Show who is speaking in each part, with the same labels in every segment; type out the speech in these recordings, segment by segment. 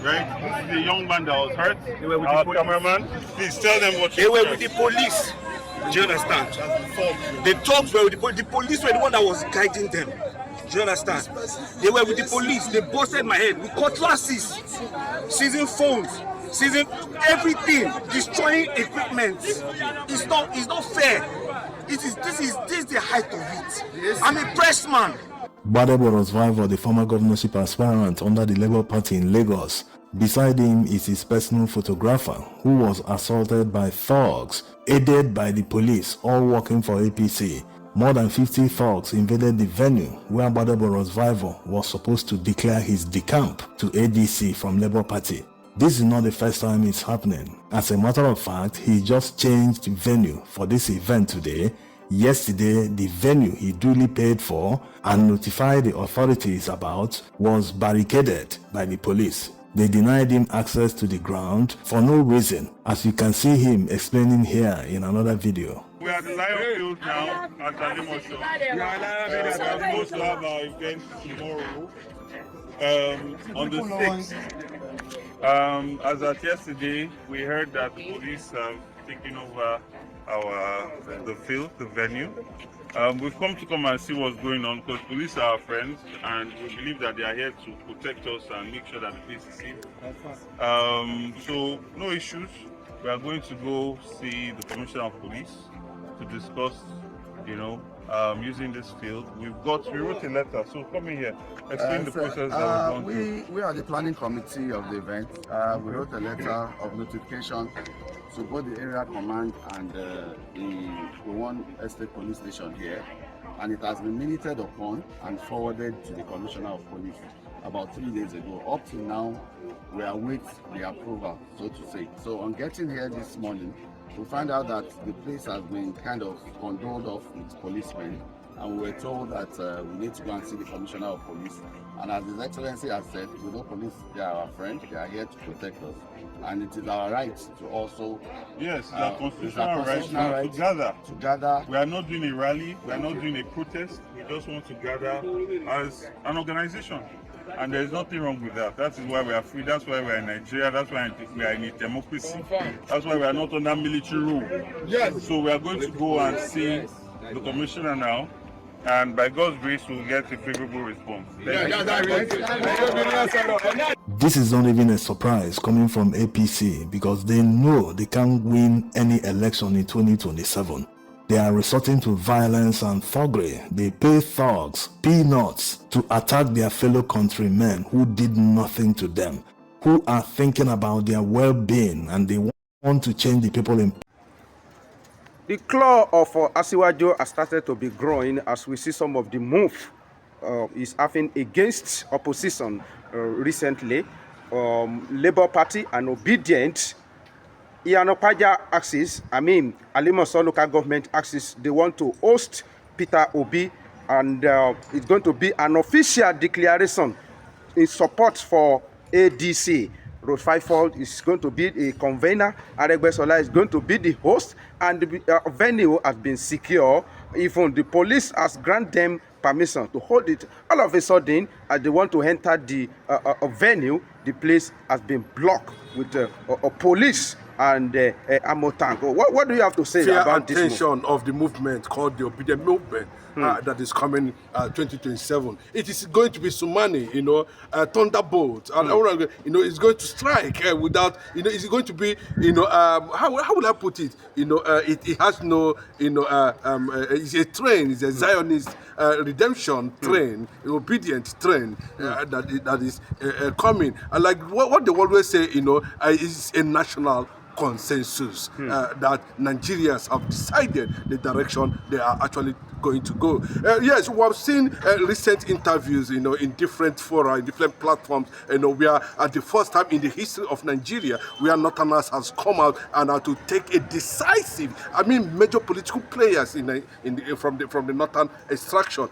Speaker 1: right? The young man that was hurt, our cameraman, please tell them what
Speaker 2: they were with the police. Do you understand? The thugs were with the police. The police were the one that was guiding them. Do you understand? They were with the police. They busted my head with cutlasses, seizing phones, seizing everything, destroying equipment. It's not fair. This is the height of it. I'm a pressed man.
Speaker 3: Gbadebo was Vivor, the former governorship aspirant under the Labour Party in Lagos. Beside him is his personal photographer, who was assaulted by thugs, aided by the police, all working for APC. More than 50 thugs invaded the venue where Gbadebo Vivor was supposed to declare his decamp to ADC from Labour Party. This is not the first time it's happening. As a matter of fact, he just changed venue for this event today. Yesterday, the venue he duly paid for and notified the authorities about was barricaded by the police. They denied him access to the ground for no reason, as you can see him explaining here in another video.
Speaker 1: We are at the Lion Field now at Gbadebo Show. We are supposed to have our event tomorrow on the 6th. As at yesterday, we heard that the police have taken over the field, the venue. We've come and see what's going on because police are our friends and we believe that they are here to protect us and make sure that the place is safe. So no issues. We are going to go see the Commissioner of Police to discuss, using this field. We wrote a letter, so come in here, explain the process that we're going through.
Speaker 4: We are the planning committee of the event. We wrote a letter of notification to both the area command and the one estate police station here, and it has been minuted upon and forwarded to the Commissioner of Police about 3 days ago. Up to now, we await the approval, so to say. So on getting here this morning, we find out that the place has been kind of condoled off with policemen, and we were told that we need to go and see the Commissioner of Police. And as His Excellency has said, we know police, they are our friend, they are here to protect us. And it is our right to also...
Speaker 1: Yes, it's our constitutional right to gather. We are not doing a rally, we are not doing a protest, we just want to gather as an organization. And there is nothing wrong with that. That is why we are free, that's why we are in Nigeria, that's why we are in a democracy, that's why we are not under military rule. Yes. So we are going to go and see the Commissioner now, and by God's grace we'll get a favorable response.
Speaker 3: This is not even a surprise coming from APC because they know they can't win any election in 2027. They are resorting to violence and thuggery. They pay thugs peanuts to attack their fellow countrymen who did nothing to them, who are thinking about their well-being, and they want to change the people in.
Speaker 5: The claw of Asiwaju has started to be growing as we see some of the move is having against opposition recently. Labour Party and Obedient Iyanopaja axis, Alimoso local government axis, they want to host Peter Obi, and it's going to be an official declaration in support for ADC. Road 5 is going to be a convener, Aregbesola is going to be the host, and the venue has been secure. Even the police has granted them permission to hold it. All of a sudden, as they want to enter the venue, the place has been blocked with police and ammo tank. What do you have to say about this
Speaker 6: attention of the movement called the Obedient Movement that is coming 2027? It is going to be Sumani, thunderbolt, and it's going to strike without, it's going to be, how will I put it? It has no, it's a train, it's a Zionist redemption train, obedient train that is coming. And like what they always say, is a national consensus that Nigerians have decided the direction they are actually going to go. Yes, we have seen recent interviews, in different fora, in different platforms. We are at the first time in the history of Nigeria where Northerners has come out and are to take a decisive, major political players from the Northern extraction,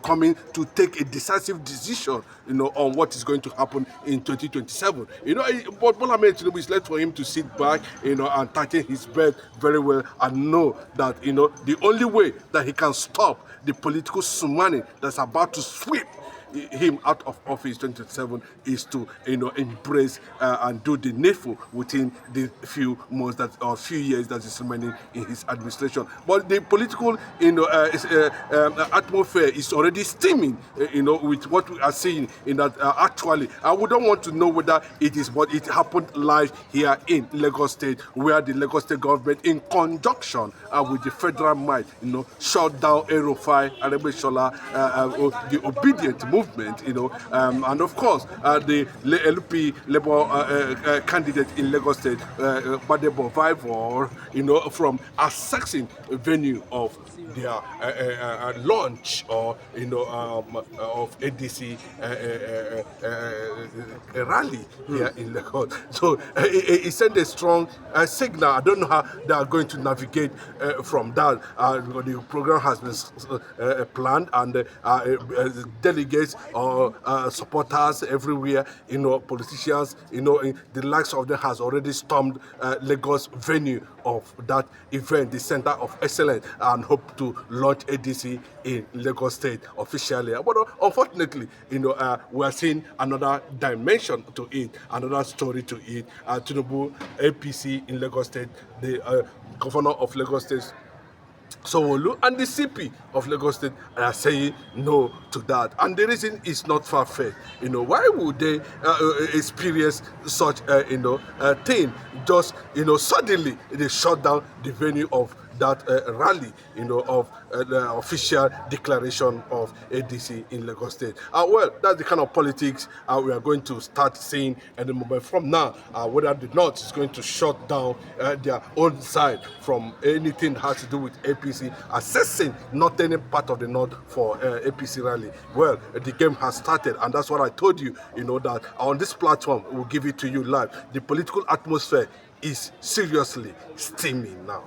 Speaker 6: coming to take a decisive decision, on what is going to happen in 2027. But Bola Ahmed Tinubu is left for him to sit back, and tighten his belt very well and know that, the only way that he can stop the political tsunami that's about to sweep him out of office 2027 is to embrace and do the needful within the few months that or few years that is remaining in his administration. But the political atmosphere is already steaming, with what we are seeing in that actually. We don't want to know whether it is what it happened live here in Lagos State, where the Lagos State government, in conjunction with the federal might, shut down Erufai, Arebeshola, the obedient movement, and of course the LP Labour candidate in Lagos State, Gbadebo Vivor, from accessing a venue of their launch or of ADC rally here in Lagos. So it sent a strong signal. I don't know how they are going to navigate from that. The program has been planned, and delegates or supporters everywhere, politicians, the likes of them has already stormed Lagos venue of that event, the Center of Excellence, and hope to launch ADC in Lagos State officially. But unfortunately, we are seeing another dimension to it, another story to it. Tinubu, APC in Lagos State, the governor of Lagos State, Sowolu, and the CP of Lagos State are saying no to that. And the reason is not far-fetched. Why would they experience such thing? Just, suddenly they shut down the venue of that rally, of the official declaration of ADC in Lagos State. Well, that's the kind of politics we are going to start seeing at the moment from now, whether the North is going to shut down their own side from anything that has to do with APC, assessing not any part of the North for APC rally. Well, the game has started, and that's what I told you, that on this platform, we'll give it to you live. The political atmosphere is seriously steaming now.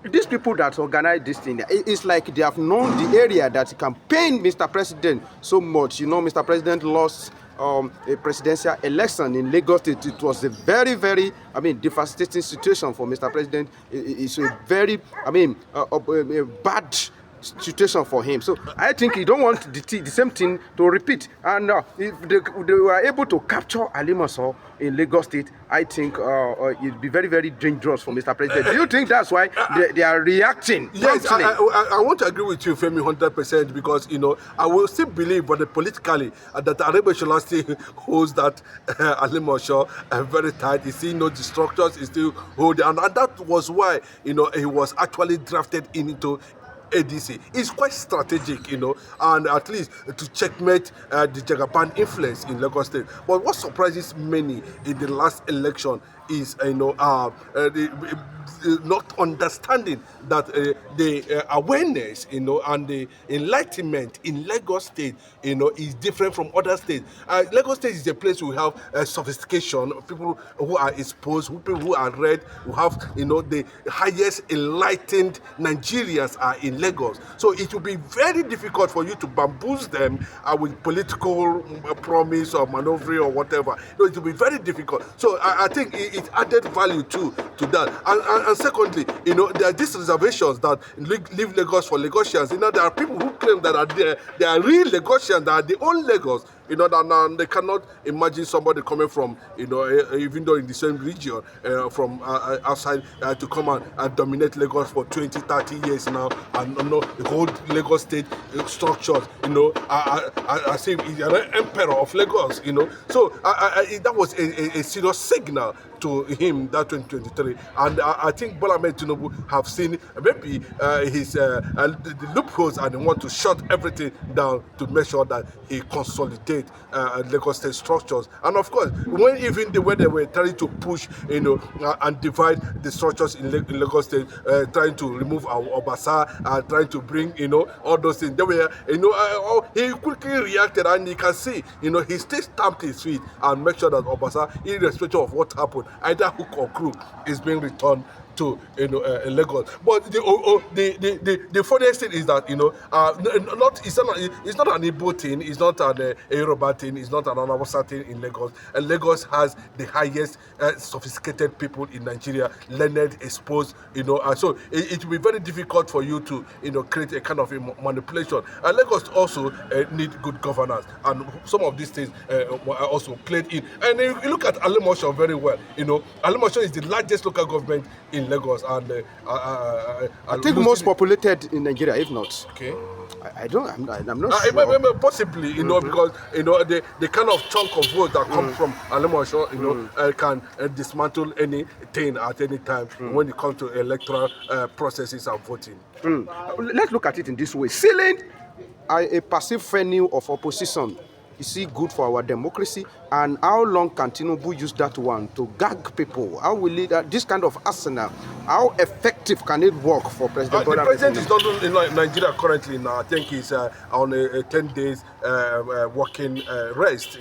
Speaker 5: These people that organize this thing, it's like they have known the area that campaigned Mr. President so much. Mr. President lost a presidential election in Lagos State. It was a very, very, devastating situation for Mr. President. It's a very, a bad situation for him. So I think he don't want the same thing to repeat. And if they were able to capture Alimaso in Lagos State, I think it'd be very, very dangerous for Mr. President. Do you think that's why they are reacting?
Speaker 6: Yes, I want to agree with you, Femi, 100%, because I will still believe, but politically, that Arebeshola still holds that Alimaso very tight. He still knows the structures, he still holds, and that was why he was actually drafted into ADC. It's quite strategic, and at least to checkmate the Decamp influence in Lagos State. But what surprises many in the last election is, not understanding that the awareness, and the enlightenment in Lagos State, is different from other states. Lagos State is a place we have sophistication, people who are exposed, people who are read, who have, the highest enlightened Nigerians are in Lagos. So it will be very difficult for you to bamboozle them with political promise or maneuvering or whatever. It will be very difficult. So I think it added value to that. And secondly, there are these reservations that leave Lagos for Lagosians. There are people who claim that they are real Lagosians, that are the own Lagos. That they cannot imagine somebody coming from, even though in the same region, from outside to come and dominate Lagos for 20, 30 years now, and the whole Lagos State structures, as if he's an emperor of Lagos, So that was a serious signal to him, that 2023. And I think Bola Ahmed Tinubu have seen maybe the loopholes, and they want to shut everything down to make sure that he consolidates Lagos State structures. And of course, when they were trying to push, and divide the structures in Lagos State, trying to remove our Obasa, trying to bring, all those things, they were, he quickly reacted, and you can see, he still stamped his feet and make sure that Obasa, irrespective of what happened, either hook or crook, is being returned to Lagos. But the funniest thing is that it's not an Igbo thing, it's not an Yoruba thing, it's not an Hausa thing in Lagos. And Lagos has the highest sophisticated people in Nigeria, learned, exposed, so it will be very difficult for you to create a kind of a manipulation. And Lagos also need good governance, and some of these things are also played in. And if you look at Alimosho very well, Alimosho is the largest local government in Lagos, and
Speaker 5: I think most populated in Nigeria, if not.
Speaker 6: Okay.
Speaker 5: I'm not sure.
Speaker 6: Possibly, because the kind of chunk of vote that comes from Alimosho, can dismantle anything at any time when it comes to electoral processes and voting.
Speaker 5: Let's look at it in this way. Sealing a passive venue of opposition, is it good for our democracy? And how long can Tinubu use that one to gag people? How will this kind of arsenal, how effective can it work for President Bola?
Speaker 6: The president is not in Nigeria currently now. I think he's on a 10 days working rest,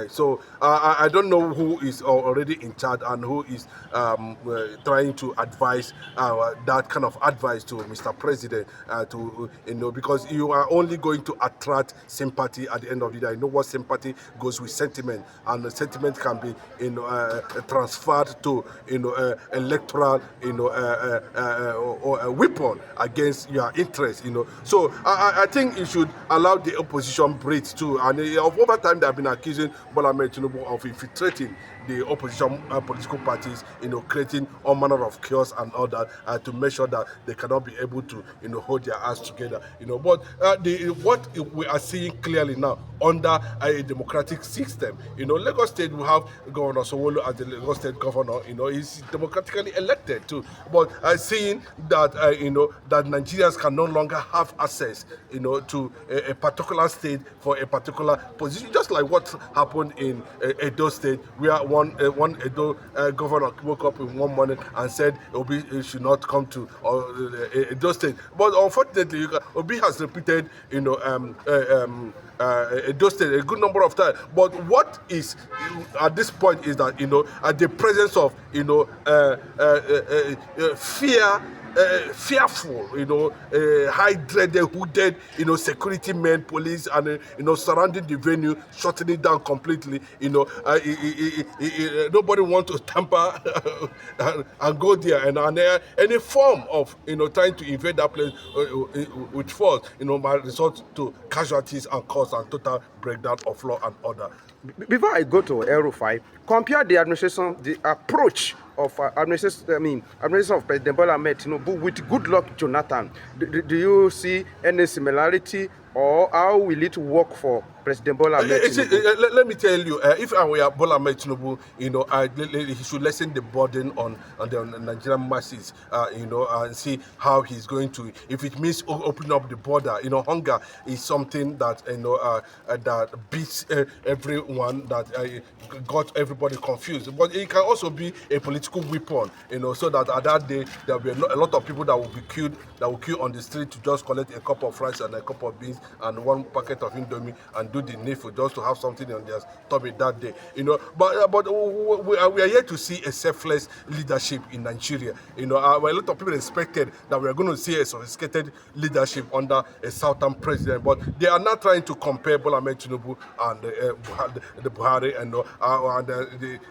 Speaker 6: so I don't know who is already in charge and who is trying to advise that kind of advice to Mr. President, because you are only going to attract sympathy at the end of the day. I know what sympathy goes with sentiment, and the sentiment can be transferred to electoral or a weapon against your interests. So I think you should allow the opposition breathe too. And over time they have been accusing Bola Ahmed Tinubu of infiltrating the opposition political parties, creating all manner of chaos and all that, to make sure that they cannot be able to, hold their ass together. But what we are seeing clearly now under a democratic system, Lagos State will have Governor Sowolu as the Lagos State governor. He's democratically elected too. But seeing that that Nigerians can no longer have access, to a particular state for a particular position, just like what happened in Edo State, where one Edo governor woke up in one morning and said Obi should not come to Edo State. But unfortunately, Obi has repeated, Edo State a good number of times. But what is at this point is that at the presence of fearful, high-dreaded, hooded, security men, police, and surrounding the venue, shutting it down completely. Nobody wants to tamper and go there, and any form of trying to invade that place with force, might result to casualties and cause and total breakdown of law and order.
Speaker 5: Before I go to El-Rufai, compare the approach of administration of President Bola Ahmed Tinubu with Goodluck Jonathan. Do you see any similarity, or how will it work for President Bola Ahmed Tinubu?
Speaker 6: Let me tell you, if I were Bola Ahmed Tinubu, he should lessen the burden on the Nigerian masses, and see how he's going to, if it means opening up the border. Hunger is something that, that beats everyone, that got everybody confused. But it can also be a political weapon, so that at that day, there will be a lot of people that will be killed, that will queue on the street to just collect a cup of rice and a cup of beans and one packet of Indomie and do the needful just to have something on their stomach that day. But we are yet to see a selfless leadership in Nigeria. A lot of people expected that we are going to see a sophisticated leadership under a southern president, but they are not trying to compare Bola Ahmed Tinubu and the Buhari, and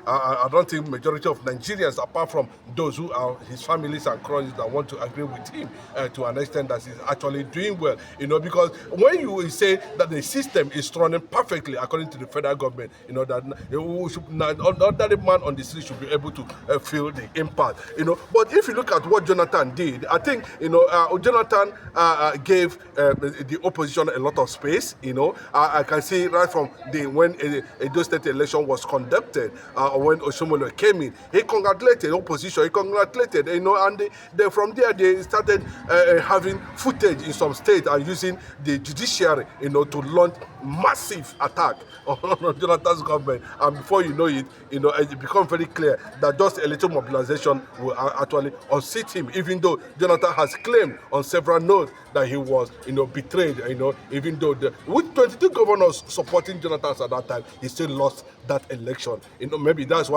Speaker 6: I don't think majority of Nigerians, apart from those who are his families and cronies, that want to agree with him to an extent that he's actually doing well. Because when you say that the system is running perfectly according to the federal government, that ordinary man on the street should be able to feel the impact. But if you look at what Jonathan did, I think Jonathan gave the opposition a lot of space. I can see right from when Edo State election was conducted, when Oshomole came in, he congratulated opposition, and from there they started having footage in some states and using the judiciary, to launch massive attack on Jonathan's government. And before you know it, it becomes very clear that just a little mobilization will actually unseat him, even though Jonathan has claimed on several notes that he was, betrayed, even though with 22 governors supporting Jonathan at that time, he still lost that election. Maybe that's why